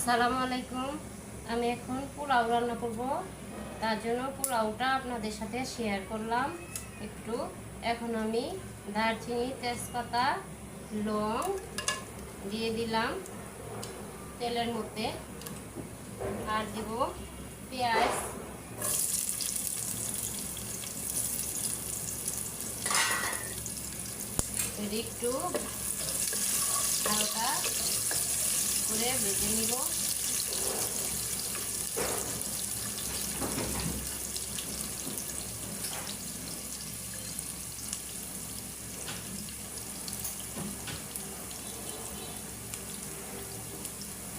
আসসালামু আলাইকুম। আমি এখন পোলাও রান্না করব, তার জন্য পোলাওটা আপনাদের সাথে শেয়ার করলাম একটু। এখন আমি দারচিনি, তেজপাতা, লং দিয়ে দিলাম তেলের মধ্যে, আর দিব পেঁয়াজ, একটু হালকা করে ভেজে নিব।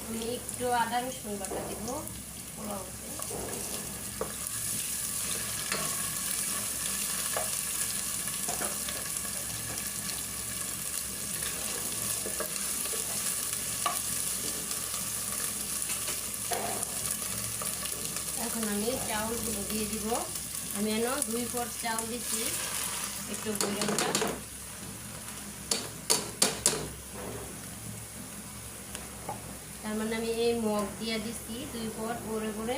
আমি একটু আদা রসুন বাটা দিব পোলাওতে। এখন আমি চাউলগুলো দিয়ে দিব। আমি এনে 2 পট চাউল দিচ্ছি, একটু বইরাটা। তার মানে আমি এই মগ দিয়ে দিচ্ছি 2 পট ভরে ভরে।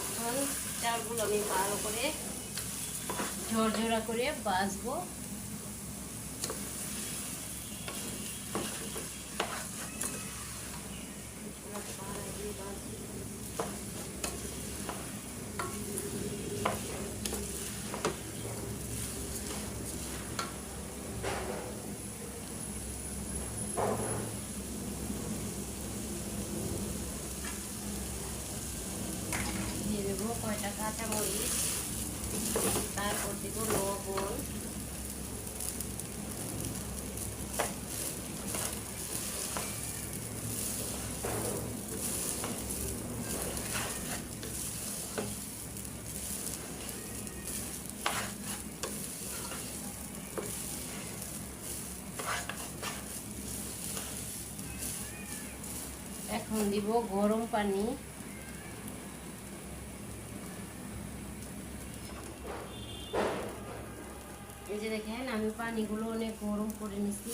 এখন চাউলগুলো আমি ভালো করে ঝরঝরা করে ভাজবো। দিয়ে দেবো কয়টা কাঁচামরিচ, তারপর দেবো লবণ, এখন দিব গরম পানি। এই যে দেখেন আমি পানিগুলো অনেক গরম করে নিছি।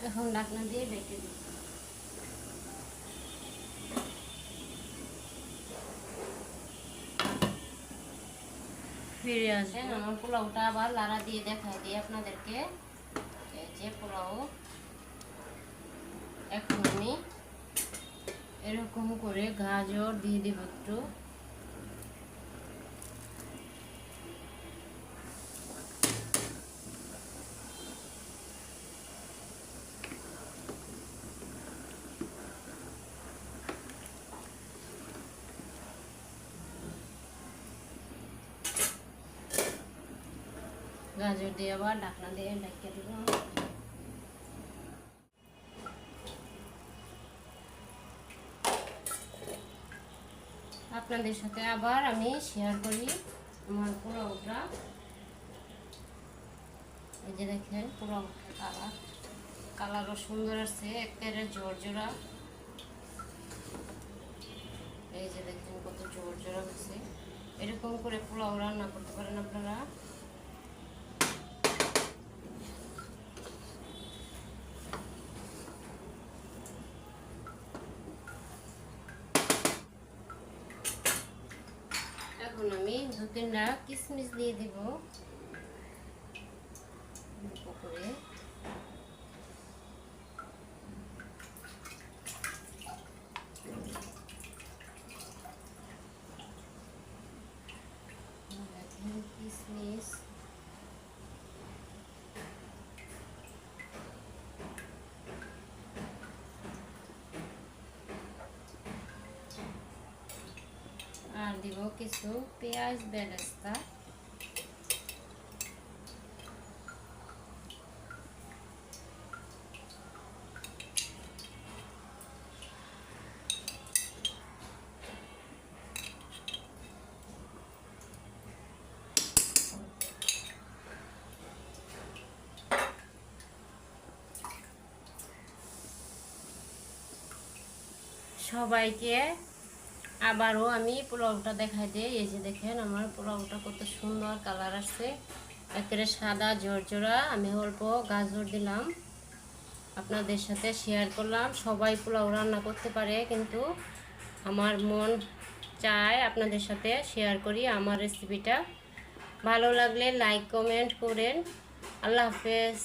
এখন ঢাকনা দিয়ে ঢেকে দিই। ফিরে আসেন, আমার পোলাওটা আবার লাড়া দিয়ে দেখাই দিই আপনাদেরকে। এই যে পোলাও। এখন আমি এরকম করে গাজর দিয়ে দেব একটু। গাজর দিয়ে আবার ঢাকনা দিয়ে ঢেকে দেব। আপনাদের সাথে আবার আমি শেয়ার করি আমার পোলাওটা। এই যে দেখেন পোলাওটা কালারও সুন্দর আছে, একেবারে ঝরঝরা। এই যে দেখেন কত ঝরঝরা হচ্ছে। এরকম করে পোলাও রান্না করতে পারেন আপনারা। এখন আমি 2-3টা কিশমিশ দিয়ে দিব করে। কিশমিশ আর দিব কিছু পেঁয়াজ বেরেস্তা। সবাইকে আবারও আমি পোলাওটা দেখাই দিই। এই যে দেখেন আমার পোলাওটা কত সুন্দর কালার আসছে, একেবারে সাদা ঝরঝরা। আমি অল্প গাজর দিলাম, আপনাদের সাথে শেয়ার করলাম। সবাই পোলাও রান্না করতে পারে, কিন্তু আমার মন চায় আপনাদের সাথে শেয়ার করি আমার রেসিপিটা। ভালো লাগলে লাইক কমেন্ট করেন। আল্লাহ হাফেজ।